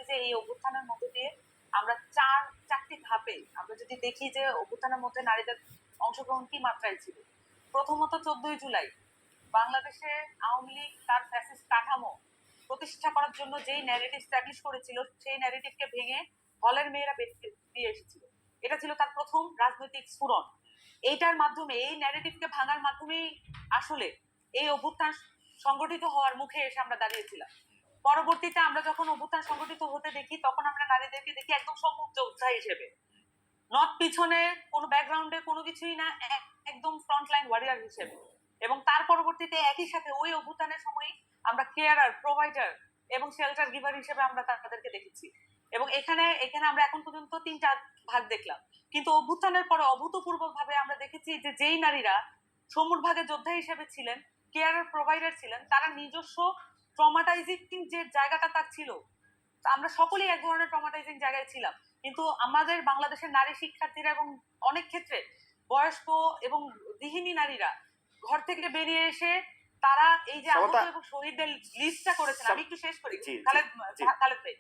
যে এই অভ্যুত্থানের মধ্যে দিয়ে আমরা চারটি ধাপে আমরা যদি দেখি যে অভ্যুত্থানের মধ্যে নারীদের অংশগ্রহণ কি মাত্রায় ছিল। প্রথমত 14ই জুলাই বাংলাদেশে আওয়ামী লীগ তার ফ্যাসিস্ট কাঠামো প্রতিষ্ঠা করার জন্য যেই ন্যারেটিভ স্ট্যাবলিশ করেছিল সেই ন্যারেটিভকে ভেঙে হলের মেয়েরা বেরিয়ে এসেছিল। এটা ছিল তার প্রথম রাজনৈতিক স্ফুরণ। এইটার মাধ্যমে এই ন্যারেটিভকে ভাঙার মাধ্যমেই আসলে এই অভ্যুত্থান সংগঠিত হওয়ার মুখে এসে আমরা দাঁড়িয়েছিলাম। পরবর্তীতে আমরা যখন অভ্যুত্থান সংগঠিত হতে দেখি তখন আমরা নারীদেরকে দেখি একদম সম্মুখ যোদ্ধা হিসেবে, নট পিছনে কোনো ব্যাকগ্রাউন্ডে কোনো কিছুই না, একদম ফ্রন্টলাইন ওয়ারিয়ার হিসেবে। এবং তার পরবর্তীতে একই সাথে ওই অভ্যুত্থানের সময় আমরা কেয়ারার, প্রোভাইডার এবং শেল্টার গিভার হিসেবে আমরা তাদেরকে দেখেছি। এবং এখানে আমরা এখন পর্যন্ত 3টা ভাগ দেখলাম, কিন্তু অভ্যুত্থানের পরে অভূতপূর্ব ভাবে আমরা দেখেছি যে যেই নারীরা সম্মুখ ভাগে যোদ্ধা হিসেবে ছিলেন, কেয়ারার, প্রোভাইডার ছিলেন, তারা নিজস্ব ট্রমাটাইজিং যে জায়গাটা তার ছিল, আমরা সকলেই এক ধরনের ট্রমাটাইজিং জায়গায় ছিলাম। কিন্তু আমাদের বাংলাদেশের নারী শিক্ষার্থীরা এবং অনেক ক্ষেত্রে বয়স্ক এবং গৃহিণী নারীরা ঘর থেকে বেরিয়ে এসে তারা এই যে আহত এবং শহীদদের লিস্টটা করেছেন, আমি একটু শেষ করি খালেদ ভাই,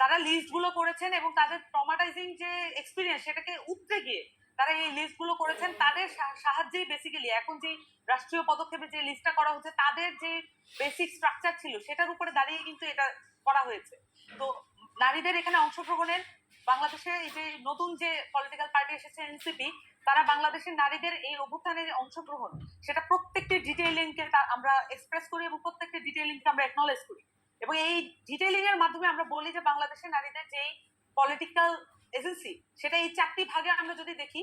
তারা লিস্ট গুলো করেছেন এবং তাদের ট্রমাটাইজিং যে এক্সপিরিয়েন্স সেটাকে উতরে গিয়ে তারা এই লিস্ট গুলো করেছেন। তাদের সাহায্যেই বেসিক্যালি এখন যে রাষ্ট্রীয় পদক্ষেপে যে লিস্টটা করা হচ্ছে তাদের যে বেসিক স্ট্রাকচার ছিল সেটার উপরে দাঁড়িয়ে কিন্তু এটা করা হয়েছে। তো নারীদের এখানে অংশগ্রহণের, বাংলাদেশে এই যে নতুন যে পলিটিক্যাল পার্টি এসেছে এনসিপি, তারা বাংলাদেশের নারীদের এই অভ্যুত্থানের অংশগ্রহণ সেটা প্রত্যেকটি ডিটেইলিংকে আমরা এক্সপ্রেস করি এবং প্রত্যেকটি ডিটেইলিংকে আমরা অ্যাকনলেজ করি। এবং এই ডিটেইলিং এর মাধ্যমে আমরা বলি যে বাংলাদেশের নারীদের যেই পলিটিক্যাল এজেন্সি সেটা এই 4টি ভাগে আমরা যদি দেখি,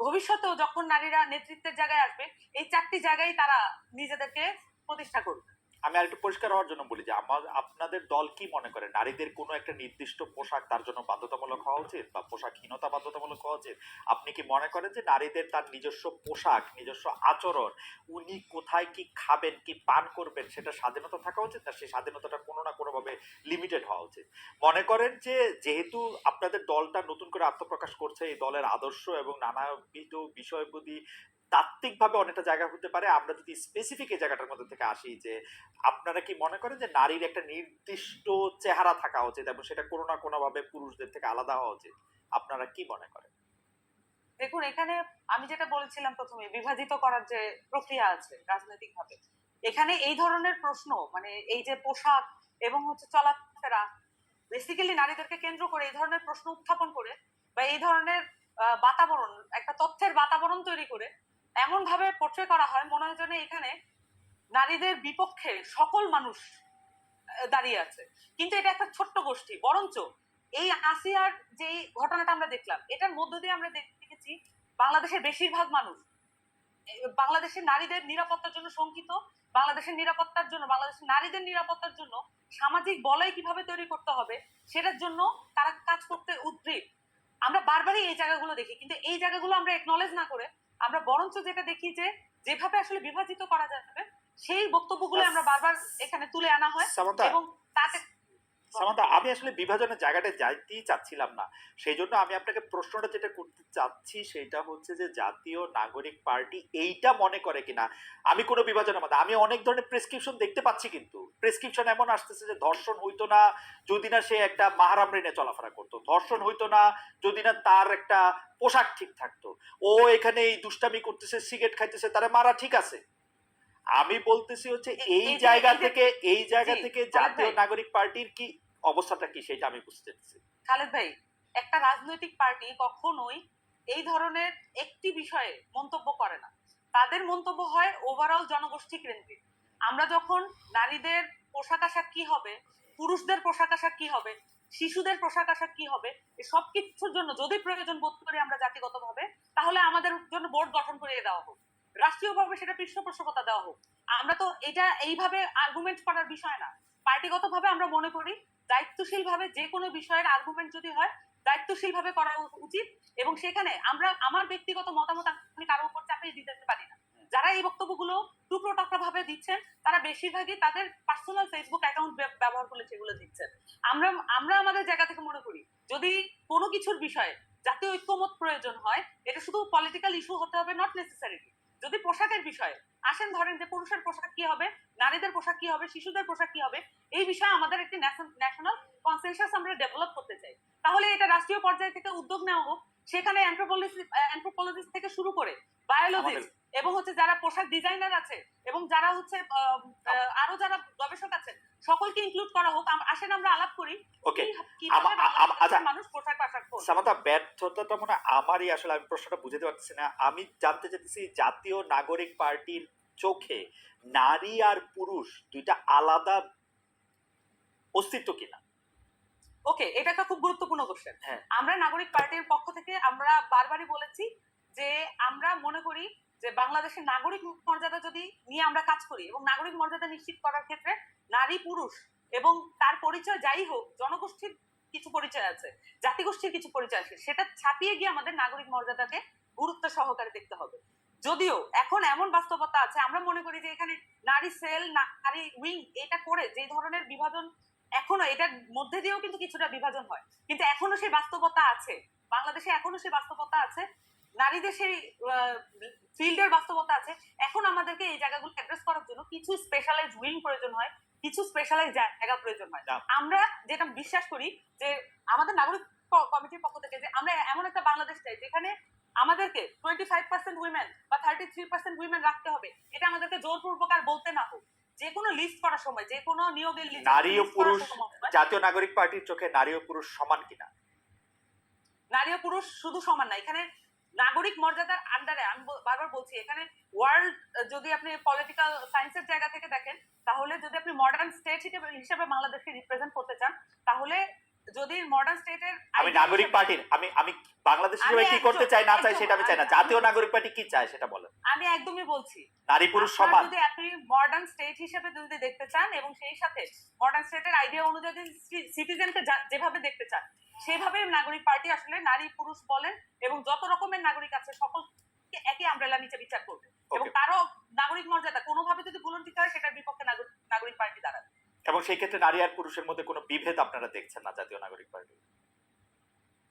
ভবিষ্যতেও যখন নারীরা নেতৃত্বের জায়গায় আসবে এই 4টি জায়গায় তারা নিজেদেরকে প্রতিষ্ঠা করবে। আমি আরেকটু পরিষ্কার হওয়ার জন্য বলি যে আপনাদের দল কি মনে করে নারীদের কোনো একটা নির্দিষ্ট পোশাক তার জন্য বাধ্যতামূলক হওয়া উচিত বা পোশাকহীনতা বাধ্যতামূলক হওয়া উচিত? আপনি কি মনে করেন যে নারীদের তার নিজস্ব পোশাক, নিজস্ব আচরণ, উনি কোথায় কি খাবেন, কি পান করবেন সেটা স্বাধীনতা থাকা উচিত, না সেই স্বাধীনতাটা কোনো না কোনোভাবে লিমিটেড হওয়া উচিত? মনে করেন যে যেহেতু আপনাদের দলটা নতুন করে আত্মপ্রকাশ করছে, এই দলের আদর্শ এবং নানাবিধ বিষয়বুদ্ধি তাত্ত্বিকভাবে অনেকটা জায়গা হতে পারে, আমরা যদি স্পেসিফিক এই জায়গাটার মধ্যে থেকে আসি যে আপনারা কি মনে করেন যে নারীর একটা নির্দিষ্ট চেহারা থাকা উচিত এবং সেটা কোনো না কোনো ভাবে পুরুষদের থেকে আলাদা হওয়া উচিত? আপনারা কি মনে করেন? দেখুন, এখানে আমি যেটা বলেছিলাম প্রথমে, বিভাজিত করার যে প্রক্রিয়া আছে রাজনৈতিক ভাবে, এখানে এই ধরনের প্রশ্ন মানে এই যে পোশাক এবং হচ্ছে চলাফেরা, বেসিক্যালি নারীদেরকে কেন্দ্র করে এই ধরনের প্রশ্ন উত্থাপন করে বা এই ধরনের বাতাবরণ, একটা তথ্যের বাতাবরণ তৈরি করে এমন ভাবে পোট্রে করা হয় মনে হয় যেন এখানে নারীদের বিপক্ষে সকল মানুষ দাঁড়িয়ে আছে। কিন্তু এটা একটা ছোট্ট গোষ্ঠী। বরঞ্চ এই আসিয়ার যে ঘটনাটা আমরা দেখলাম, এটার মধ্য দিয়ে আমরা দেখেছি বাংলাদেশের বেশিরভাগ মানুষ বাংলাদেশের নারীদের নিরাপত্তার জন্য শঙ্কিত, বাংলাদেশের নিরাপত্তার জন্য, বাংলাদেশের নারীদের নিরাপত্তার জন্য সামাজিক বলয় কিভাবে তৈরি করতে হবে সেটার জন্য তারা কাজ করতে উদ্গ্রীব। আমরা বারবারই এই জায়গাগুলো দেখি, কিন্তু এই জায়গাগুলো আমরা একনলেজ না করে আমরা বরঞ্চ যেটা দেখি যে যেভাবে আসলে বিভাজিত করা যাবে সেই বক্তব্যগুলো আমরা বারবার এখানে তুলে আনা হয় এবং তাতে সামান্তা, আমি আসলে বিভাজনের জায়গাটা যাইতেই চাচ্ছিলাম না। সেই জন্য আমি আপনাকে প্রশ্নটা যেটা করতে চাচ্ছি সেটা হচ্ছে যে জাতীয় নাগরিক পার্টি এইটা মনে করে কিনা আমি কোনো বিভাজনের মধ্যে, আমি অনেক ধরনের প্রেসক্রিপশন দেখতে পাচ্ছি, কিন্তু প্রেসক্রিপশন এমন আসতেছে যে ধর্ষণ হইতো না যদি না সে একটা মাহারাম রেনে চলাফেরা করতো, ধর্ষণ হইতো না যদি না তার একটা পোশাক ঠিক থাকতো, ও এখানে এই দুষ্টামি করতেছে, সিগারেট খাইতেছে, তারা মারা ঠিক আছে। আমি বলতেছি হচ্ছে এই জায়গা থেকে জাতীয় নাগরিক পার্টির কি অবস্থাটা কি সেটা আমি বুঝতে চাচ্ছি। খালেদ ভাই, একটা রাজনৈতিক পার্টি কখনোই এই ধরনের একটি বিষয়ে মন্তব্য করে না, তাদের মন্তব্য হয় ওভারঅল জনগোষ্ঠী কেন্দ্রিক। আমরা যখন নারীদের পোশাক আশাক কি হবে, পুরুষদের পোশাক আশাক কি হবে, শিশুদের পোশাক আশাক কি হবে, সব কিছুর জন্য যদি প্রয়োজন বোধ করি আমরা জাতিগতভাবে, তাহলে আমাদের জন্য বোর্ড গঠন করে দেওয়া হোক, রাষ্ট্রীয়ভাবে সেটা পৃষ্ঠপোষকতা দেওয়া হোক। আমরা তো এটা এইভাবে আর্গুমেন্ট করার বিষয় না। পার্টিগতভাবে আমরা মনে করি দায়িত্বশীল ভাবে যে কোনো বিষয়ের আর্গুমেন্ট যদি হয় দায়িত্বশীল ভাবে করা উচিত, এবং সেখানে আমরা আমার ব্যক্তিগত মতামত আমি কারোর উপর চাপিয়ে দিতে পারি না। যারা এই বক্তব্যগুলো টুকরো টাকরা ভাবে দিচ্ছেন তারা বেশিরভাগই তাদের পার্সোনাল ফেসবুক অ্যাকাউন্ট ব্যবহার করে সেগুলো দিচ্ছেন। আমরা আমাদের জায়গা থেকে মনে করি যদি কোনো কিছুর বিষয়ে জাতীয় ঐক্যমত প্রয়োজন হয়, এটা শুধু পলিটিক্যাল ইস্যু হতে হবে নট নেসেসারিলি। যদি পোশাকের বিষয়ে আসেন, ধরেন যে পুরুষের পোশাক কি হবে, নারীদের পোশাক কি হবে, শিশুদের পোশাক কি হবে, এই বিষয়ে আমাদের একটি ন্যাশনাল কনসেন্সাস কনসেনসাস আমরা ডেভেলপ করতে চাই, তাহলে এটা রাষ্ট্রীয় পর্যায় থেকে উদ্যোগ নেওয়া হোক। সেখানে অ্যানথ্রোপোলজিস্ট থেকে শুরু করে বায়োলজিস্ট এবং হচ্ছে যারা পোশাক ডিজাইনার আছে এবং যারা হচ্ছে আরো যারা গবেষক আছেন সকলকে ইনক্লুড করা হোক। আসেন আমরা আলাপ করি ওকে। কিভাবে আচ্ছা মানুষ পোশাক আশাক পরবে। সামান্থা, ব্যর্থতাটা মনে হয় আমারই, আসলে আমি প্রশ্নটা বুঝতে পারছি না। আমি জানতে চাইতেছি জাতীয় নাগরিক পার্টির চোখে নারী আর পুরুষ দুইটা আলাদা অস্তিত্ব কিনা? ওকে, এটা একটা খুব গুরুত্বপূর্ণ কোশ্চেন। হ্যাঁ। আমরা নাগরিক পার্টির পক্ষ থেকে আমরা বারবারই বলেছি যে আমরা মনে করি যে বাংলাদেশের নাগরিক মর্যাদা যদি নিয়ে আমরা কাজ করি এবং নাগরিক মর্যাদা নিশ্চিত করার ক্ষেত্রে নারী পুরুষ এবং তার পরিচয় যাই হোক, জনগোষ্ঠীর কিছু পরিচয় আছে, জাতিগোষ্ঠীর কিছু পরিচয় আছে, সেটা ছাপিয়ে গিয়ে আমাদের নাগরিক মর্যাদাকে গুরুত্ব সহকারে দেখতে হবে। যদিও এখন এমন বাস্তবতা আছে, আমরা মনে করি যে এখানে নারী সেল, নারী উইং এটা করে যে ধরনের বিভাজন এখনো এটার মধ্যে দিয়েও কিন্তু কিছুটা বিভাজন হয়, কিন্তু এখনো সেই বাস্তবতা আছে বাংলাদেশে, এখনো সেই বাস্তবতা আছে, নারীদের সেই ফিল্ডের বাস্তবতা আছে। এখন আমাদেরকে এই জায়গাগুলো অ্যাড্রেস করার জন্য কিছু স্পেশালাইজ উইং প্রয়োজন হয়, কিছু স্পেশালাইজ জায়গা প্রয়োজন হয়। আমরা যেটা বিশ্বাস করি যে আমাদের নাগরিক কমিটির পক্ষ থেকে যে আমরা এমন একটা বাংলাদেশ চাই যেখানে আমাদেরকে 25% উইমেন বা 33% উইমেন রাখতে হবে। এটা আমাদেরকে জোরপূর্বক আর বলতে না হোক, যে কোনো লিস্ট করার সময়, যে কোনো নিয়োগের লিস্ট, নারী ও পুরুষ জাতীয় নাগরিক পার্টির চোখে নারী ও পুরুষ সমান কিনা? নারী ও পুরুষ শুধু সমান না, এখানে নাগরিক মর্যাদার আন্ডারে আমি বারবার বলছি, এখানে ওয়ার্ল্ড যদি আপনি পলিটিক্যাল সায়েন্সের জায়গা থেকে দেখেন, তাহলে যদি আপনি মডার্ন স্টেট হিসেবে বাংলাদেশকে রিপ্রেজেন্ট করতে চান, তাহলে যদি মডার্ন স্টেটের আমি নাগরিক পার্টির আমি বাংলাদেশ হিসেবে কি করতে চাই না চাই সেটা আমি চাই না, জাতীয় নাগরিক পার্টি কি চায় সেটা বলেন। আমি একদমই বলছি নারী পুরুষ সমান। যদি আপনি মডার্ন স্টেট হিসেবে যদি দেখতে চান এবং সেই সাথে মডার্ন স্টেটের আইডিয়া অনুযায়ী সিটিজেনকে যেভাবে দেখতে চান, সেভাবে নাগরিক পার্টি আসলে নারী পুরুষ বলেন এবং যত রকমের নাগরিক আছে সকলকে একই আমব্রেলা নিচে বিচার করবে এবং কারো নাগরিক মর্যাদা কোনোভাবে যদি ভুলন্টিত হয় সেটার বিপক্ষে নাগরিক পার্টি দাঁড়াবে। এবং সেই ক্ষেত্রে নারী আর পুরুষের মধ্যে কোনো বিভেদ আপনারা দেখছেন না জাতীয় নাগরিক পার্টি?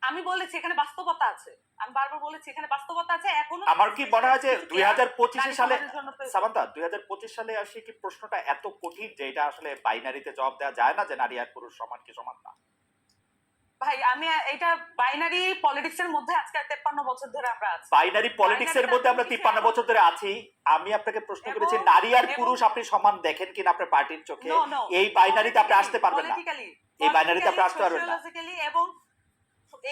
আমি বলেছি এখানে বাস্তবতা আছে, আমি বারবার বলেছি এখানে বাস্তবতা আছে। এখনো আমার কি মনে হয় যে 2025 সালে সামান্থা 2025 সালে আসে কি প্রশ্নটা এত কঠিন যে এটা আসলে বাইনারিতে জবাব দেওয়া যায় না যে নারী আর পুরুষ সমান কি সমান না? ভাই আমি এটা বাইনারি পলিটিক্স এর মধ্যে আজকে 53 বছর ধরে আমরা আছি, বাইনারি পলিটিক্স এর মধ্যে আমরা 53 বছর ধরে আছি। আমি আপনাকে প্রশ্ন করেছি নারী আর পুরুষ আপনি সমান দেখেন কিনা আপনার পার্টির চোখে? এই বাইনারিতে আপনি আসতে পারবেন না, এই বাইনারিতে আপনি আসতে পারবেন না। এবং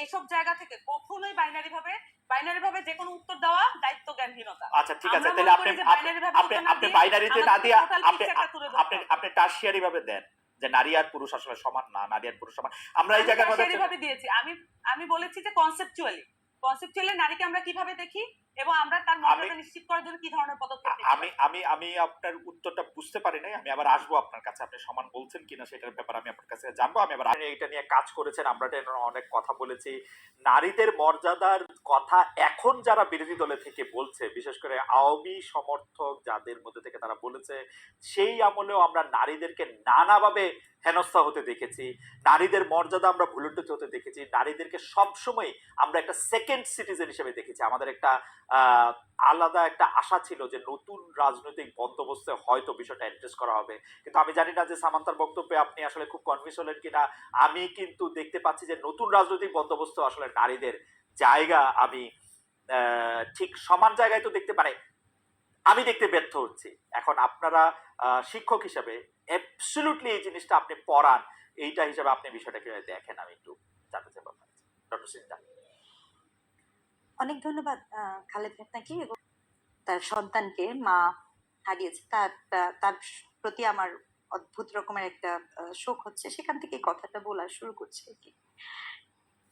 এইসব জায়গা থেকে কখনোই বাইনারি ভাবে যে কোনো উত্তর দেওয়া দায়িত্ব জ্ঞানহীনতা। আচ্ছা ঠিক আছে, তাহলে আপনি বাইনারিতে না দিয়ে আপনি টারশিয়ারি ভাবে দেন যে নারী আর পুরুষ আসলে সমান না, নারী আর পুরুষ সমান। আমরা এই জায়গায় ভাবে দিয়েছি, আমি বলেছি যে কনসেপচুয়ালি নারীকে আমরা কিভাবে দেখি এবং আমরা তার মর্যাদা নিশ্চিত করার জন্য কি ধরনের পদক্ষেপ নিতে পারি। আমি আপনার উত্তরটা বুঝতে পারি নাই, আমি আবার আসবো আপনার কাছে। আপনি সমান বলছেন কিনা সেটার ব্যাপারে আমি আপনার কাছে জানবো। আমি আবার এটা নিয়ে কাজ করেছেন, আমরা অনেক কথা বলেছি। নারীদের মর্যাদার কথা এখন যারা বিরোধী দলে থেকে বলছে, বিশেষ করে আওয়ামী সমর্থক যাদের মধ্যে থেকে তারা বলেছে, সেই আমলেও আমরা নারীদেরকে নানাভাবে হেনস্থা হতে দেখেছি, নারীদের মর্যাদা আমরা ভুলুণ্ঠিত হতে দেখেছি, নারীদেরকে সবসময় আমরা একটা সেকেন্ড সিটিজেন হিসেবে দেখেছি। আমাদের একটা আলাদা একটা আশা ছিল যে নতুন রাজনৈতিক বন্দোবস্তে হয়তো বিষয়টা অ্যাড্রেস করা হবে, কিন্তু আমি জানি না যে সামান্তার বক্তব্যে আপনি আসলে খুব কনভিন্স হলেন কিনা। আমি কিন্তু দেখতে পাচ্ছি যে নতুন রাজনৈতিক বন্দোবস্ত আসলে নারীদের জায়গা আমি ঠিক সমান জায়গায় তো দেখতে পারে আমি দেখতে ব্যর্থ হচ্ছি। এখন আপনারা শিক্ষক হিসেবে অ্যাবসলিউটলি এই জিনিসটা আপনি পড়ান, এইটা হিসেবে আপনি বিষয়টা কিভাবে দেখেন আমি একটু জানতে চাইব আপনার কাছে। ডক্টর সিনহা। অনেক ধন্যবাদ খালেদ আপনাকে এবং তার সন্তানকে মা হারিয়েছে, তার প্রতি আমার অদ্ভুত রকমের একটা শোক হচ্ছে, সেখান থেকে কথাটা বলা শুরু করছে আর কি।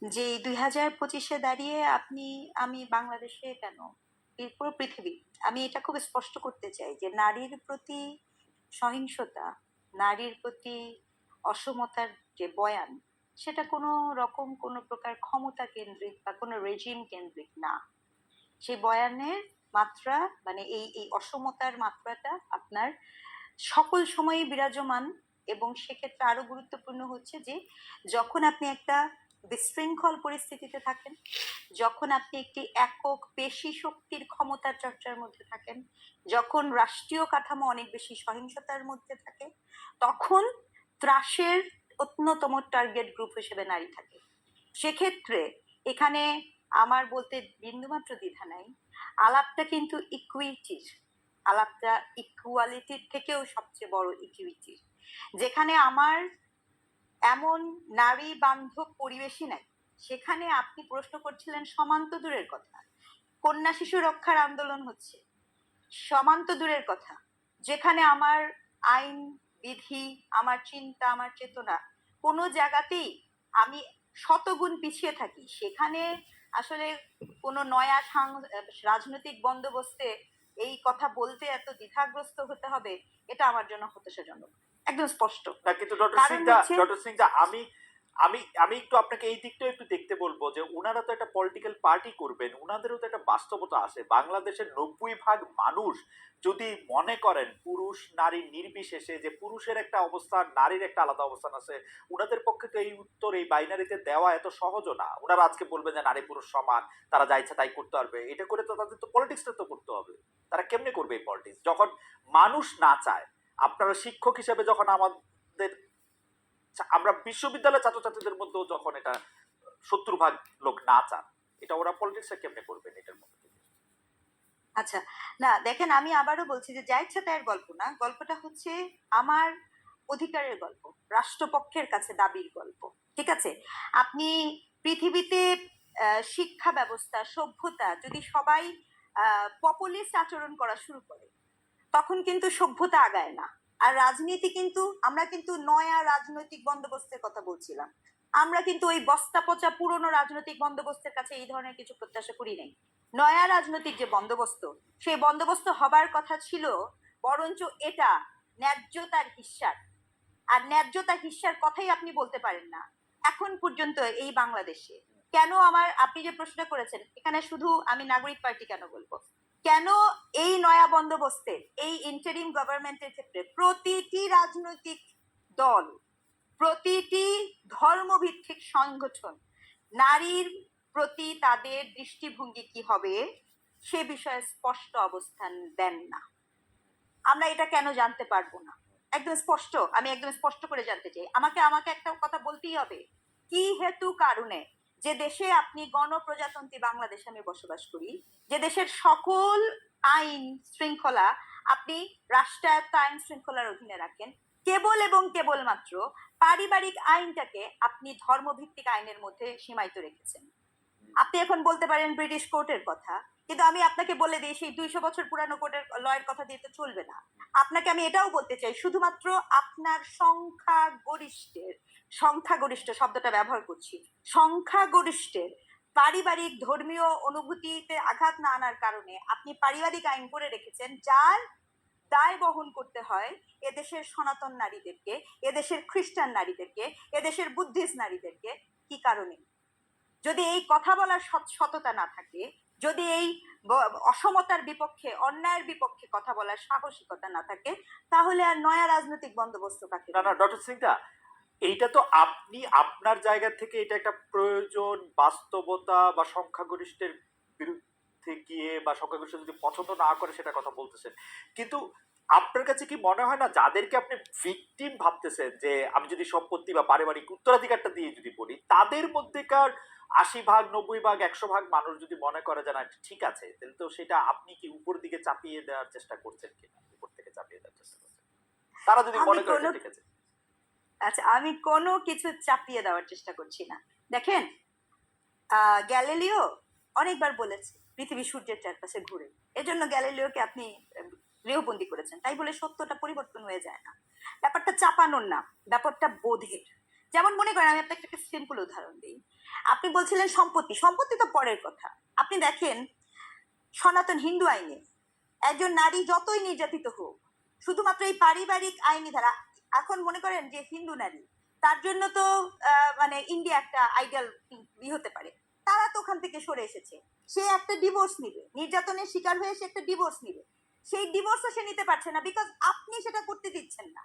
যে 2025-এ দাঁড়িয়ে আমি বাংলাদেশে কেন পুরো পৃথিবী, আমি এটা খুব স্পষ্ট করতে চাই যে নারীর প্রতি সহিংসতা, নারীর প্রতি অসমতার যে বয়ান, সেটা কোনো রকম কোনো প্রকার ক্ষমতা কেন্দ্রিক বা কোনো রেজিম কেন্দ্রিক না। সেই বয়ানের মাত্রা মানে এই অসমতার মাত্রাটা আপনার সকল সময়ই বিরাজমান। এবং সেক্ষেত্রে আরো গুরুত্বপূর্ণ হচ্ছে যে যখন আপনি একটা বিশৃঙ্খল পরিস্থিতিতে থাকেন, যখন আপনি একটি একক পেশি শক্তির ক্ষমতার চর্চার মধ্যে থাকেন, যখন রাষ্ট্রীয় কাঠামো অনেক বেশি সহিংসতার মধ্যে থাকে, তখন ত্রাসের অন্যতম টার্গেট গ্রুপ হিসেবে নারী থাকে। সেক্ষেত্রে এখানে আমার বলতে বিন্দুমাত্র দ্বিধা নাই, আলাপটা কিন্তু ইকুইটির, আলাপটা ইকুয়ালিটির থেকেও সবচেয়ে বড় ইকুইটির, যেখানে আমার এমন নারী বান্ধব পরিবেশই নাই। সেখানে আপনি প্রশ্ন করছিলেন সমান্ত দূরের কথা, কন্যা শিশু রক্ষার আন্দোলন হচ্ছে, সমান্ত দূরের কথা, যেখানে আমার আইন বিধি, আমার চিন্তা, আমার চেতনা কোনো জায়গাতেই আমি শতগুণ পিছিয়ে থাকি, সেখানে আসলে কোনো নয়া রাজনৈতিক বন্দোবস্তে এই কথা বলতে এত দ্বিধাগ্রস্ত হতে হবে, এটা আমার জন্য হতাশাজনক, একদম স্পষ্ট। না কিন্তু কারণ হচ্ছে ডক্টর সিংদা আমি আমি আমি একটু আপনাকে এই দিকটাও একটু দেখতে বলবো যে উনারা তো একটা পলিটিক্যাল পার্টি করবেন, উনাদেরও তো একটা বাস্তবতা আছে। বাংলাদেশের 90% মানুষ যদি মনে করেন পুরুষ নারী নির্বিশেষে যে পুরুষের একটা অবস্থান নারীর একটা আলাদা অবস্থান আছে, উনাদের পক্ষে তো এই উত্তর এই বাইনারিতে দেওয়া এত সহজও না। ওনারা আজকে বলবেন যে নারী পুরুষ সমান, তারা যা ইচ্ছা তাই করতে পারবে, এটা করে তো তাদের তো পলিটিক্সটা তো করতে হবে। তারা কেমনে করবে এই পলিটিক্স যখন মানুষ না চায়? আপনারা শিক্ষক হিসেবে যখন আমাদের আমরা বিশ্ববিদ্যালয়ের ছাত্রছাত্রীদের মধ্যেও যখন এটা 70% লোক না চান, এটা ওরা পলিটিক্সটা কেমনে করবেন এটার মধ্যে থেকে? আচ্ছা, না দেখেন, আমি আবারও বলছি যে যা ইচ্ছা তাইয়ের গল্প না, গল্পটা হচ্ছে আমার অধিকারের গল্প, রাষ্ট্রপক্ষের কাছে দাবির গল্প। ঠিক আছে, আপনি পৃথিবীতে শিক্ষা ব্যবস্থা, সভ্যতা যদি সবাই পপুলিস্ট আচরণ করা শুরু করে, তখন কিন্তু সভ্যতা আগায় না। আর রাজনীতি কিন্তু, আমরা কিন্তু নয়া রাজনৈতিক বন্দোবস্তের কথা বলছিলাম, আমরা কিন্তু ওই বস্তা পচা পুরনো রাজনৈতিক বন্দোবস্তের কাছে এই ধরনের কিছু প্রত্যাশা করি নাই। নয়া রাজনৈতিক যে বন্দোবস্ত, সেই বন্দোবস্ত হবার কথা ছিল বরঞ্চ এটা ন্যায্যতার হিস্যার, আর ন্যায্যতা হিস্যার কথাই আপনি বলতে পারেন না এখন পর্যন্ত এই বাংলাদেশে। কেন আমার, আপনি যে প্রশ্নটা করেছেন, এখানে শুধু আমি নাগরিক পার্টি কেন বলবো, কেন এই নয়া বন্দোবস্তের, এই ইন্টারিম গভর্নমেন্টের ক্ষেত্রে প্রতিটি রাজনৈতিক দল, প্রতিটি ধর্মভিত্তিক সংগঠন নারীর প্রতি তাদের দৃষ্টিভঙ্গি কি হবে সে বিষয়ে স্পষ্ট অবস্থান দেন না? আমরা এটা কেন জানতে পারবো না? একদম স্পষ্ট, আমি একদম স্পষ্ট করে জানতে চাই। আমাকে আমাকে একটা কথা বলতেই হবে, কি হেতু কারণে যে দেশে আপনি গণপ্রজাতন্ত্রী বাংলাদেশে আমি বসবাস করি, যে দেশের সকল আইন শৃঙ্খলা আপনি রাষ্ট্রায়ত্ত আইন শৃঙ্খলার অধীনে রাখেন, কেবল এবং কেবলমাত্র পারিবারিক আইনটাকে আপনি ধর্মভিত্তিক আইনের মধ্যে সীমায়িত রেখেছেন। আপনি এখন বলতে পারেন ব্রিটিশ কোর্টের কথা, কিন্তু আমি আপনাকে বলে দিই সেই 200 বছর পুরানো কোর্টের লয়ের কথা দিয়ে তো চলবে না। আপনাকে আমি এটাও বলতে চাই, শুধুমাত্র আপনার সংখ্যাগরিষ্ঠ শব্দটা ব্যবহার করছি, সংখ্যাগরিষ্ঠের পারিবারিক ধর্মীয় অনুভূতিতে আঘাত না আনার কারণে আপনি পারিবারিক আইন করে রেখেছেন, যার দায় বহন করতে হয় এদেশের সনাতন নারীদেরকে, এদেশের খ্রিস্টান নারীদেরকে, এদেশের বুদ্ধিস্ট নারীদেরকে। কি কারণে? যদি এই কথা বলার সততা না থাকে, যদি এই অসমতার বিপক্ষে, অন্যায়ের বিপক্ষে কথা বলার সাহসিকতা না থাকে, তাহলে আর নয়া রাজনৈতিক বন্দোবস্ত কাকে? না না ডক্টর সিংদা, এইটা তো আপনি আপনার জায়গা থেকে এটা একটা প্রয়োজন, বাস্তবতা বা সংখ্যাগরিষ্ঠের বিরুদ্ধে গিয়ে বা সংখ্যাগরিষ্ঠ যদি পছন্দ না করে সেটা কথা বলতেছেন, কিন্তু আপনার কাছে কি মনে হয় না যাদেরকে আপনি ভিকটিম ভাবতেছেন, যে আমি যদি সম্পত্তি বা পারিবারিক উত্তরাধিকারটা দিয়ে যদি বলি, তাদের মধ্যেকার 80% 90% 100% মানুষ যদি মনে করে যে না ঠিক আছে, তাহলে তো সেটা আপনি কি উপর দিকে চাপিয়ে দেওয়ার চেষ্টা করছেন কিনা, উপর থেকে চাপিয়ে দেওয়ার চেষ্টা করছেন, তারা যদি মনে করে যে ঠিক আছে? আচ্ছা, আমি কোনো কিছু চাপিয়ে দেওয়ার চেষ্টা করছি না। দেখেন, গ্যালিলিও অনেকবার বলেছে পৃথিবী সূর্যের চারপাশে ঘুরে, এজন্য গ্যালিলিওকে আপনি গৃহবন্দী করেছেন, তাই বলে সত্যটা পরিবর্তন হয়ে যায় না। ব্যাপারটা চাপানোর না, ব্যাপারটা বোধের। যেমন মনে করেন, আমি আপনাকে একটা সিম্পল উদাহরণ দিই। আপনি বলছিলেন সম্পত্তি, সম্পত্তি তো পরের কথা। আপনি দেখেন সনাতন হিন্দু আইনে একজন নারী যতই নির্যাতিত হোক, শুধুমাত্র এই পারিবারিক আইনি ধারা, এখন মনে করেন যে হিন্দু নারী, তার জন্য তো মানে ইন্ডিয়া একটা আইডিয়াল হতে পারে, তারা তো ওখান থেকে সরে এসেছে, সে একটা ডিভোর্স নিবে, নির্যাতনের শিকার হয়ে সে একটা ডিভোর্স নিবে, সেই ডিভোর্সও সে নিতে পারছে না, বিকজ আপনি সেটা করতে দিচ্ছেন না।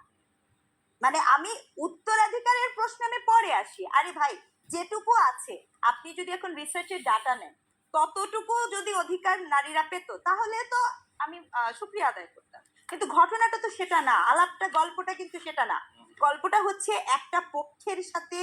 মানে আমি উত্তরাধিকারের প্রশ্ন আমি পরে আসি, আরে ভাই যেটুকু আছে, আপনি যদি এখন রিসার্চের ডাটা নেন, ততটুকু যদি অধিকার নারীরা পেত তাহলে তো আমি শুকরিয়া আদায় করতাম, কিন্তু ঘটনাটা তো সেটা না, আলাপটা গল্পটা কিন্তু সেটা না। গল্পটা হচ্ছে একটা পক্ষের সাথে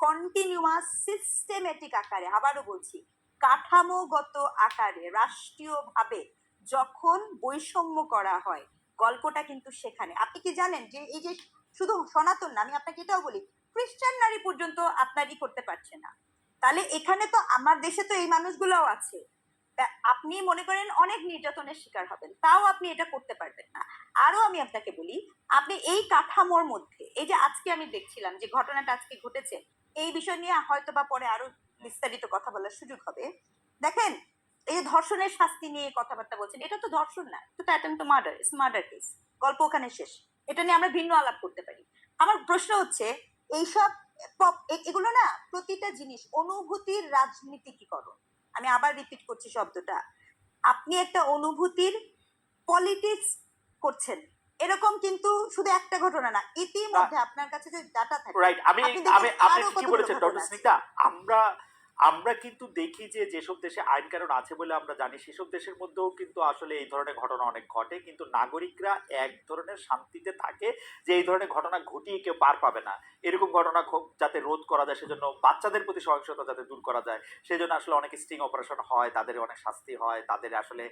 কন্টিনিউয়াস সিস্টেমেটিক আকারে, আবারও বলছি কাঠামোগত আকারে রাষ্ট্রীয়ভাবে যখন বৈষম্য করা হয়, গল্পটা কিন্তু সেখানে। আপনি কি জানেন যে এই যে শুধু সনাতন না, আমি আপনাকে এটাও বলি, খ্রিস্টান নারী পর্যন্ত আপনারই করতে পারছে না। তাহলে এখানে তো আমার দেশে তো এই মানুষগুলোও আছে। আপনি মনে করেন অনেক নির্যাতনের শিকার হবেন, তাও আপনি এটা করতে পারবেন না। আরো আমি আপনাকে বলি, আপনি এই কাঠামোর মধ্যে এই যে আজকে আমি দেখছিলাম যে ঘটনাটা আজকে ঘটেছে, এই বিষয় নিয়ে হয়তো বা পরে আরো বিস্তারিত কথা বলার সুযোগ হবে। দেখেন, এই যে ধর্ষণের শাস্তি নিয়ে কথাবার্তা বলছেন, এটা তো ধর্ষণ না, এটা তো attempt to murder, it's murder case. গল্প ওখানে শেষ। এটা নিয়ে আমরা ভিন্ন আলাপ করতে পারি। আমার প্রশ্ন হচ্ছে, এইসব এগুলো না প্রতিটা জিনিস অনুভূতির রাজনীতিকীকরণ। আমি আবার রিপিট করছি শব্দটা, আপনি একটা অনুভূতির পলিটিক্স করছেন। এরকম কিন্তু শুধু একটা ঘটনা না, ইতিমধ্যে আপনার কাছে যে ডাটা থাকে, রাইট, আমি আপনি দেখেন আমি আপনি আরো ঠিকই কতগুলো বলেছেন ঘটনা ডক্টর আছে। স্নিগ্ধা। আমরা আমরা কিন্তু দেখি যে যেসব দেশে আইন কানুন আছে বলে আমরা জানি, সেসব দেশের মধ্যেও কিন্তু আসলে এই ধরনের ঘটনা অনেক ঘটে, কিন্তু নাগরিকরা এক ধরনের শান্তিতে থাকে যে এই ধরনের ঘটনা ঘটিয়ে কেউ পার পাবে না। এরকম ঘটনা যাতে রোধ করা যায়, সেজন্য বাচ্চাদের প্রতি সহিংসতা যাতে দূর করা যায়, সেজন্য আসলে অনেক স্টিং অপারেশন হয়, তাদের অনেক শাস্তি হয়, তাদের আসলে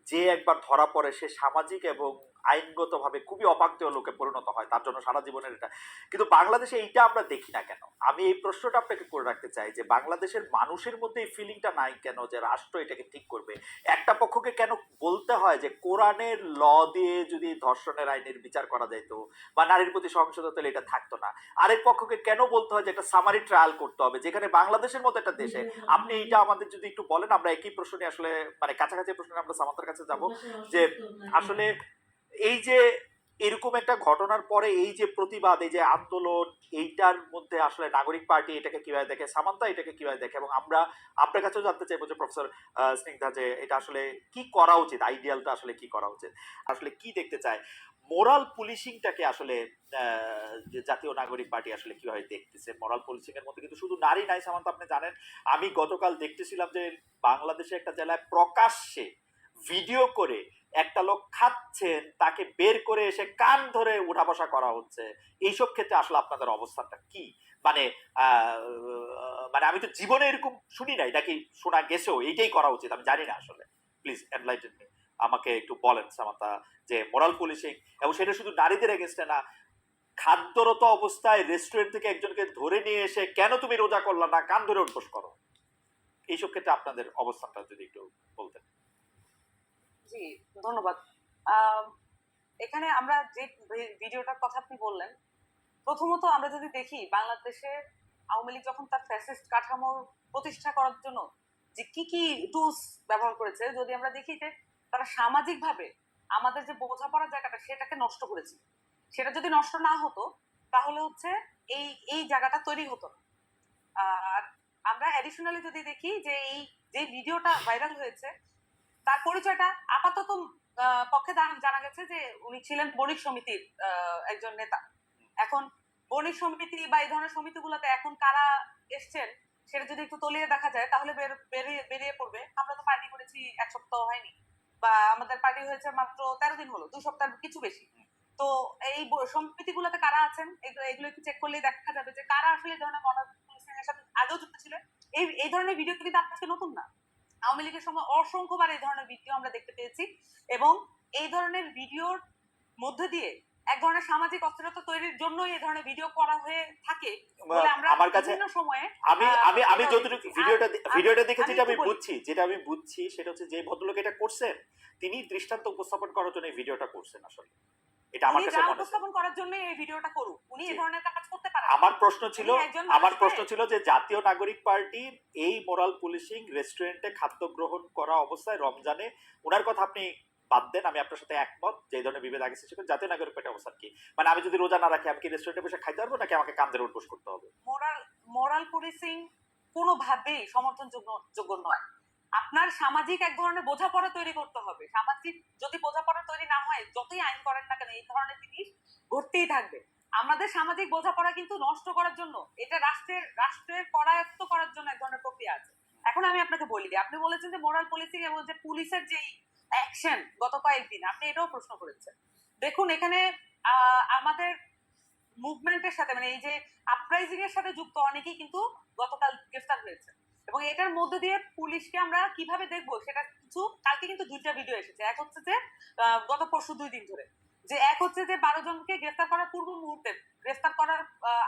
যে একবার ধরা পড়ে সে সামাজিক এবং আইনগতভাবে খুবই অপাঙ্ক্তেয় লোকে পরিণত হয়, তার জন্য সারা জীবনের এটা। কিন্তু বাংলাদেশে এইটা আমরা দেখি না কেন? আমি এই প্রশ্নটা আপনাকে করে রাখতে চাই যে বাংলাদেশের মানুষের মধ্যে এই ফিলিংটা নাই কেন যে রাষ্ট্র এটাকে ঠিক করবে? একটা পক্ষকে কেন বলতে হয় যে কোরআনের ল দিয়ে যদি ধর্ষণের আইনের বিচার করা যেত বা নারীর প্রতি সহিংসতা হলে এটা থাকতো না? আরেক পক্ষকে কেন বলতে হয় যে একটা সামারি ট্রায়াল করতে হবে, যেখানে বাংলাদেশের মতো একটা দেশে? আপনি এইটা আমাদের যদি একটু বলেন, আমরা একই প্রশ্ন নিয়ে আসলে মানে কাছাকাছি প্রশ্ন নিয়ে আমরা সামান্তার কাছে যাব যে আসলে এই যে এরকম একটা ঘটনার পরে এই যে প্রতিবাদ, এই যে আন্দোলন, এইটার মধ্যে আসলে নাগরিক পার্টি এটাকে কিভাবে দেখে, সামান্তা এটাকে কিভাবে দেখে, এবং আমরা আপনার কাছেও জানতে চাইবো যে প্রফেসর স্নিগ্ধা যে এটা আসলে কি করা উচিত, আইডিয়ালটা আসলে কি করা উচিত, আসলে কি দেখতে চায় মোরাল পুলিশিংটাকে আসলে যে জাতীয় নাগরিক পার্টি আসলে কিভাবে দেখতেছে? মোরাল পুলিশিং এর মধ্যে কিন্তু শুধু নারী নাই সামান্তা, আপনি জানেন আমি গতকাল দেখতেছিলাম যে বাংলাদেশে একটা জেলায় প্রকাশ্যে ভিডিও করে একটা লোক খাচ্ছেন, তাকে বের করে এসে কান ধরে উঠা বসা করা হচ্ছে। এইসব ক্ষেত্রে আসলে আপনাদের অবস্থানটা কি? মানে মানে আমি তো জীবনে এরকম শুনি নাই, নাকি শোনা গেছেও এইটাই করা উচিত? আমি জানি না আসলে, প্লিজ এনলাইটেন মি, আমাকে একটু বলেন সামান্তা যে মোরাল পুলিশিং, এবং সেটা শুধু নারীদের এগেনস্টে না, খাদ্যরত অবস্থায় রেস্টুরেন্ট থেকে একজনকে ধরে নিয়ে এসে কেন তুমি রোজা করলা না, কান ধরে উঠবোস করো, এইসব ক্ষেত্রে আপনাদের অবস্থানটা যদি একটু বলতেন। জি, ধন্যবাদ। এখানে আমরা যে ভিডিওটার কথা আপনি বললেন, প্রথমত আমরা যদি দেখি বাংলাদেশে আওয়ামী লীগ যখন তার ফ্যাসিস্ট কাঠামোর প্রতিষ্ঠা করার জন্য যে কি কি টুলস ব্যবহার করেছে, যদি আমরা দেখি যে তারা সামাজিকভাবে আমাদের যে বোঝাপড়ার জায়গাটা সেটাকে নষ্ট করেছে। সেটা যদি নষ্ট না হতো তাহলে হচ্ছে এই এই জায়গাটা তৈরি হতো না। আর আমরা অ্যাডিশনালি যদি দেখি যে এই যে ভিডিওটা ভাইরাল হয়েছে তার পরিচয়টা আপাতত পক্ষে জানা গেছে যে উনি ছিলেন বণিক সমিতির একজন নেতা। এখন বণিক সমিতি বা এই ধরনের সমিতিগুলোতে এখন কারা এসছেন সেটা যদি একটু তলিয়ে দেখা যায় তাহলে বেরিয়ে পড়বে। আমরা তো পার্টি করেছি 1 সপ্তাহ হয়নি, বা আমাদের পার্টি হয়েছে মাত্র 13 দিন হলো, 2 সপ্তাহ কিছু বেশি। তো এই সমিতিগুলোতে কারা আছেন এগুলো একটু চেক করলেই দেখা যাবে যে কারা আসলে এই ধরনের মডার্ন পুলিশিং এর সাথে আগেও যুক্ত ছিলেন। এই ধরনের ভিডিও কিন্তু আজকে নতুন না। আওয়ামী লীগের সময় অসংখ্যবার এই ধরনের ভিডিও আমরা দেখতে পেয়েছি, এবং এই ধরনের ভিডিওর মধ্যে দিয়ে এক ধরনের সামাজিক অস্থিরতা তৈরির জন্যই এই ধরনের ভিডিও করা হয়ে থাকে বলে আমরা আমার কাছে বিভিন্ন সময়ে আমি আমি আমি যতটুকু ভিডিওটা দেখে যেটা আমি বুঝছি সেটা হচ্ছে যে ভদ্রলোক এটা করছেন তিনি দৃষ্টান্ত উপস্থাপন করার জন্য এই ভিডিওটা করছেন আসলে। এটা আমার কাছে মনে হয় উপস্থাপন করার জন্য এই ভিডিওটা করুক, উনি এই ধরনের কাজ করতে পারেন। আমার প্রশ্ন ছিল যে জাতীয় নাগরিক পার্টি এই মোরাল পুলিশিং রেস্টুরেন্টে খাদ্য গ্রহণ করা অবস্থায় রমজানে, ওনার কথা আপনি বাদ দেন, আমি আপনার সাথে একমত যে ধরনের বিভেদ আগে সৃষ্টি করে জাতীয় নাগরিক পার্টির অবস্থান কি? মানে আমি যদি রোজা না রাখি আমি কি রেস্টুরেন্টে বসে খাইতে পারবো, নাকি আমাকে কান্দের উঠবোস করতে হবে? মোরাল পুলিশিং কোনোভাবেই সমর্থনযোগ্য নয়। আপনার সামাজিক এক ধরনের বোঝাপড়া তৈরি করতে হবে। সামাজিক যদি বোঝাপড়া তৈরি না হয়, যতই আইন করেন না কেন এই ধরনের জিনিস ঘটতেই থাকবে। আমাদের সামাজিক বোঝাপড়া কিন্তু নষ্ট করার জন্য, এটা রাষ্ট্রের করায়ত্ত করার জন্য এক ধরনের প্রক্রিয়া আছে। এখন আমি আপনাকে বলি, আপনি বলেছেন যে মোরাল পুলিশিং এবং যে পুলিশের যে অ্যাকশন গত কয়েকদিন, আপনি এটাও প্রশ্ন করেছেন। দেখুন এখানে আমাদের মুভমেন্টের সাথে মানে এই যে আপরাইজিং এর সাথে যুক্ত অনেকেই কিন্তু গতকাল গ্রেফতার হয়েছে এবং এটার মধ্যে দিয়ে পুলিশকে আমরা কিভাবে দেখবো সেটা কিছু কালকে কিন্তু দুইটা ভিডিও এসেছে। এক হচ্ছে যে গত পরশু 2 দিন ধরে যে এক হচ্ছে যে 12 জনকে গ্রেফতার করার পূর্ব মুহূর্তে গ্রেফতার করার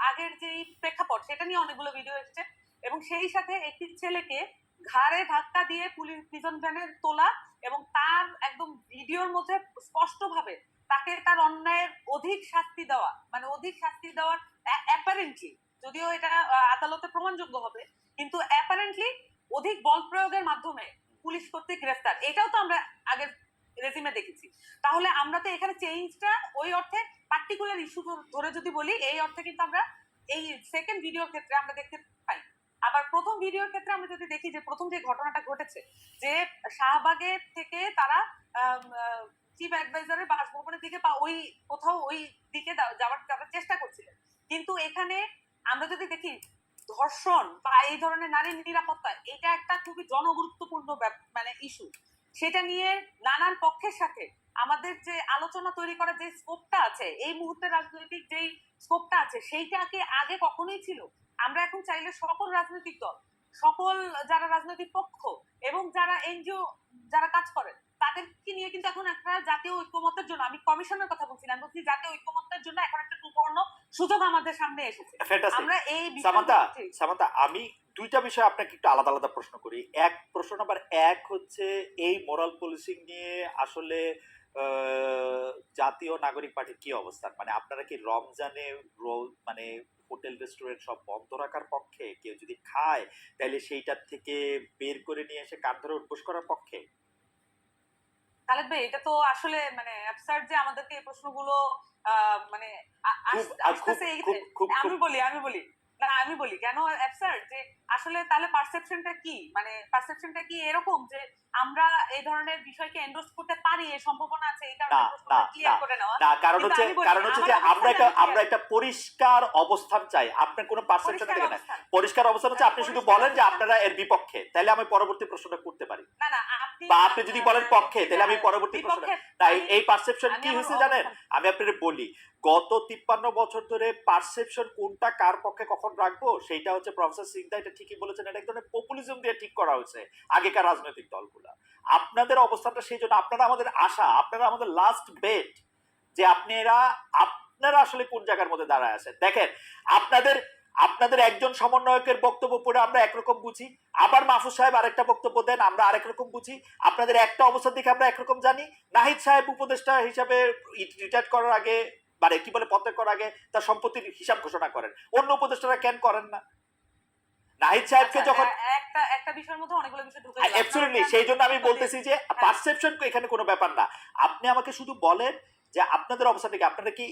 আগের যে প্রেক্ষাপট সেটা নিয়ে অনেকগুলো ভিডিও এসেছে এবং সেই সাথে একটি ছেলেকে ঘাড়ে ধাক্কা দিয়ে পুলিশ প্রিজন ভ্যানে তোলা এবং তার একদম ভিডিওর মধ্যে স্পষ্টভাবে তাকে তার অন্যায়ের অধিক শাস্তি দেওয়া মানে অধিক শাস্তি দেওয়ার অ্যাপারেন্টলি যদিও এটা আদালতে প্রমাণযোগ্য হবে কিন্তু অ্যাপারেন্টলি অধিক বল প্রয়োগের মাধ্যমে পুলিশ কর্তৃক গ্রেফতার এটাও তো আমরা আগের রেজিমে দেখেছি। তাহলে আমরা তো এখানে চেঞ্জটা ওই অর্থে পার্টিকুলার ইস্যু ধরে যদি বলি এই অর্থে কিন্তু আমরা এই সেকেন্ড ভিডিওর ক্ষেত্রে আমরা দেখতে পাই। আবার প্রথম ভিডিওর ক্ষেত্রে আমরা যদি দেখি যে প্রথম যে ঘটনাটা ঘটেছে যে শাহবাগের থেকে তারা চিফ অ্যাডভাইজারের বাসভবনের দিকে বা ওই কোথাও ওই দিকে যাওয়ার চেষ্টা করছিলেন কিন্তু এখানে আমরা যদি দেখি ধর্ষণ বা এই ধরনের নারীর নিরাপত্তা এটা একটা খুবই জনগুরুত্বপূর্ণ মানে ইস্যু। সেটা নিয়ে নানান পক্ষের সাথে আমাদের যে আলোচনা তৈরি করার যে স্কোপটা আছে এই মুহূর্তে রাজনৈতিক যেই স্কোপটা আছে সেইটাকে আগে কখনোই ছিল। আমরা এখন চাইলে সকল রাজনৈতিক দল সকল যারা রাজনৈতিক পক্ষ এবং যারা এনজিও যারা কাজ করে তাদেরকে নিয়ে কিন্তু এখন একটা জাতীয় ঐক্যমত্যের জন্য আমি কমিশনের কথা বলছি না আমি বলছি জাতীয় ঐক্যমত্যের জন্য এখন একটা সুবর্ণ সুযোগ আমাদের সামনে এসেছে। আমরা এই সামান্তা আমি দুইটা বিষয় আপনাকে একটু আলাদা আলাদা প্রশ্ন করি। এক প্রশ্ন নাম্বার 1 হচ্ছে এই মোরাল পুলিশিং নিয়ে আসলে জাতীয় নাগরিক পার্টির কি অবস্থান, মানে আপনারা কি রমজানে মানে হোটেল রেস্টুরেন্ট সব বন্ধ রাখার পক্ষে, কেউ যদি খায় তাহলে সেইটার থেকে বের করে নিয়ে এসে কান ধরে উঠবোস করার পক্ষে? খালেদ ভাই এটা তো আসলে মানে অ্যাবসার্ড যে আমাদেরকে এই প্রশ্নগুলো মানে আমি বলি কেন অ্যাবসার্ড যে আসলে তাহলে পারসেপশনটা কি মানে পারসেপশনটা কি এরকম যে আমরা এই ধরনের বিষয়কে এন্ডোর্স করতে পারি এই সম্ভাবনা আছে এই কারণে প্রশ্নটা ক্লিয়ার করে নেওয়া না কারণ হচ্ছে যে আমরা একটা পরিষ্কার অবস্থান চাই। আপনার কোনো পারসেপশন থেকে না, পরিষ্কার অবস্থান হচ্ছে আপনি শুধু বলেন যে আপনারা এর বিপক্ষে, তাহলে আমি পরবর্তী প্রশ্নটা করতে পারি। না না বা আপনি যদি বলেন পক্ষে তাহলে আমি পরবর্তী প্রশ্নটা, তাই এই পারসেপশন কি হয়েছে জানেন আমি আপনাদের বলি, গত 53 বছর ধরে পারসেপশন কোনটা কার পক্ষে কখন রাখবো সেইটা হচ্ছে প্রফেসর সিং দা এটা ঠিকই বলেছেন, এটা এক ধরনের পপুলিজম দিয়ে ঠিক করা হয়েছে আগেকার রাজনৈতিক দলগুলা। আপনাদের অবস্থানটা সেই জন্য আপনারা আমাদের আশা, আপনারা আমাদের লাস্ট বেট যে আপনারা আসলে কোন জায়গার মধ্যে দাঁড়ায় আছেন। দেখেন আপনাদের একজন সমন্বয়কের বক্তব্য পড়ে আমরা একরকম বুঝি, আবার মাহফুজ সাহেব আরেকটা বক্তব্য দেন আমরা আরেক রকম বুঝি, আপনাদের একটা অবস্থান দেখে আমরা একরকম জানি। নাহিদ সাহেব উপদেষ্টা হিসাবে রিটায়ার করার আগে মানে কি বলে পদত্যাগ করার আগে তার সম্পত্তির হিসাব ঘোষণা করেন, অন্য উপদেষ্টারা কেন করেন না? নাহিদ সাহেবকে যখন একটা বিষয়ের মধ্যে অনেকগুলো বিষয় ঢুকে যায় অ্যাবসলিউটলি, সেই জন্য আমি বলতেছি যে পারসেপশন এখানে কোনো ব্যাপার না। আপনি আমাকে শুধু বলেন যে আপনাদের অবস্থা থেকে আপনারা কি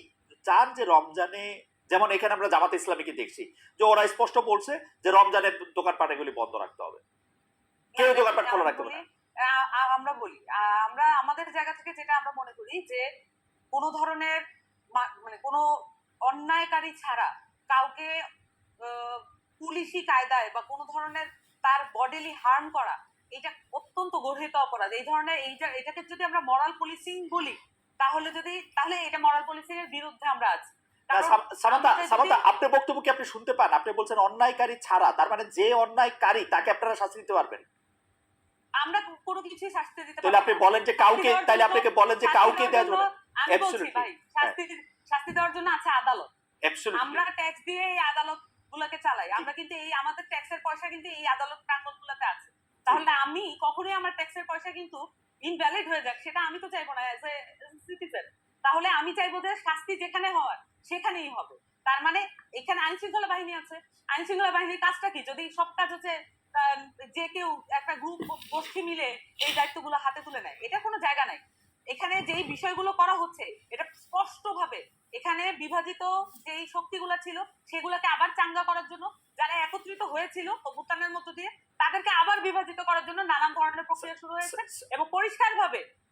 চান যে রমজানে, যেমন এখানে আমরা জামাতে ইসলামীকে দেখছি যে ওরা স্পষ্ট বলছে যে রমজানের দোকানপাট এগুলি বন্ধ রাখতে হবে, কেউ দোকানপাট খোলা রাখতে হবে না। আমরা বলি আমরা আমাদের জায়গা থেকে যেটা আমরা মনে করি যে কোনো ধরনের মানে কোনো অন্যায়কারী ছাড়া কাউকে পুলিশি কায়দায় বা কোনো ধরনের তার বডিলি হার্ম করা এটা অত্যন্ত গর্হিত অপরাধ। এই ধরনের এটাকে যদি আমরা মরাল পুলিশিং বলি তাহলে এটা মরাল পুলিশিং এর বিরুদ্ধে আমরা আছি। সামান্তা আপনার বক্তব্য কি আপনি শুনতে পান? আপনি বলছেন অন্যায়কারী ছাড়া, তার মানে যে অন্যায়কারী তাকে আপনারা শাস্তি দিতে পারবেন? আমরা কোনো কিছুই শাস্তি দিতে তাহলে আপনি বলেন যে কাউকে, তাহলে আপনাকে বলেন যে কাউকে দেওয়া যাবে না। আমি বলছি ভাই শাস্তি দেওয়ার জন্য আছে আদালত। আমরা ট্যাক্স দিয়ে এই আদালত গুলোকে চালাই, আমরা কিন্তু এই আমাদের ট্যাক্সের পয়সা কিন্তু এই আদালত প্রাঙ্গণ গুলোতে আছে। তাহলে আমি কখনোই আমার ট্যাক্সের পয়সা কিন্তু ইনভ্যালিড হয়ে যাক সেটা আমি তো চাইবো না অ্যাজ এ সিটিজেন। তাহলে আমি চাইবো যে শাস্তি যেখানে হওয়ার সেখানেই হবে। তার মানে এখানে আইন শৃঙ্খলা বাহিনী আছে, আইন শৃঙ্খলা বাহিনীর কাজটা কি? যদি সব কাজ হচ্ছে যে কেউ একটা গ্রুপ গোষ্ঠী মিলে এই দায়িত্বগুলো হাতে তুলে নেয়, এটা কোনো জায়গা নাই। এখানে যেই বিষয়গুলো করা হচ্ছে এটা স্পষ্টভাবে এখানে বিভাজিত যেই শক্তিগুলো ছিল সেগুলোকে আবার চাঙ্গা করার জন্য যারা একত্রিত হয়েছিল অভ্যুত্থানের মধ্য দিয়ে তাদেরকে আবার বিভাজিত করার জন্য নানান ধরনের প্রক্রিয়া শুরু হয়েছে এবং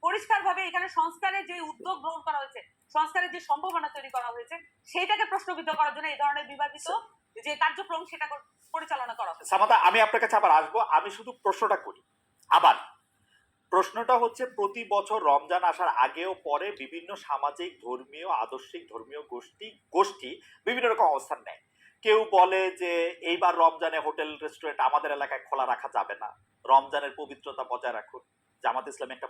পরিষ্কারভাবে এখানে সংস্কারের যে উদ্যোগ গ্রহণ করা হয়েছে, সংস্কারের যে সম্ভাবনা তৈরি করা হয়েছে সেইটাকে প্রশ্নবিদ্ধ করার জন্য এই ধরনের বিভাজিত যে কার্যক্রম সেটা পরিচালনা করা হচ্ছে। সামাদা আমি আপনার কাছে আবার আসবো, আমি শুধু প্রশ্নটা করি আবার, প্রশ্নটা হচ্ছে প্রতি বছর রমজান আসার আগেও পরে বিভিন্ন সামাজিক ধর্মীয় আদর্শিক ধর্মীয় গোষ্ঠী বিভিন্ন রকম অবস্থান নেয়। কেউ বলে যে এইবার রমজানে হোটেল রেস্টুরেন্ট আমাদের এলাকায় খোলা রাখা যাবে না, রমজানের পবিত্রতা বজায় রাখুন। জামাত ইসলামী একটা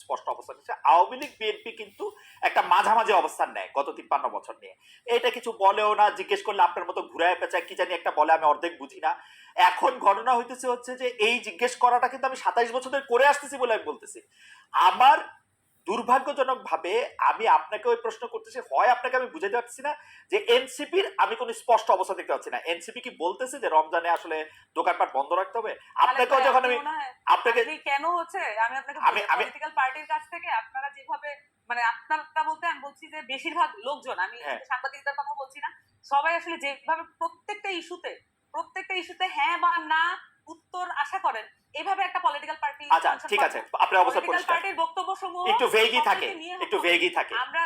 স্পষ্ট অবস্থান নিচ্ছে। আওয়ামী লীগ বিএনপি কিন্তু একটা মাঝামাঝি অবস্থান নেয় গত 53 বছর নিয়ে। এটা কিছু বলেও না, জিজ্ঞেস করলে আপনার মতো ঘুরায় পেঁচায় কি জানি একটা বলে, আমি অর্ধেক বুঝি না। এখন ঘটনা হইতেছে হচ্ছে যে এই জিজ্ঞেস করাটা কিন্তু আমি 27 বছর ধরে করে আসতেছি বলে আমি বলতেছি। আমার দুর্ভাগ্যজনক ভাবে আমি আপনাকে ওই প্রশ্ন করতেছি, হয় আপনাকে আমি বুঝাতে পারছি না যে এনসিপির আমি কোনো স্পষ্ট অবস্থা দেখতে পাচ্ছি না। এনসিপি কি বলতেছে যে রমজানে আসলে দোকানপাট বন্ধ রাখতে হবে? আপনাকেও যখন আমি আপনাকে কেন হচ্ছে আমি আপনাকে পলিটিক্যাল পার্টির কাছ থেকে আপনারা যেভাবে মানে আপনারটা বলতে আমি বলছি যে বেশিরভাগ লোকজন, আমি সাংবাদিকদের কথা বলছি না, সবাই আসলে যেভাবে প্রত্যেকটা ইস্যুতে হ্যাঁ বা না উত্তর আশা করেন, এভাবে একটা পলিটিক্যাল পার্টি আচ্ছা ঠিক আছে, আপনার অবস্থা পরিষ্কার। পার্টির বক্তব্য সমূহ একটু ভেগই থাকে, একটু ভেগই থাকে। আমরা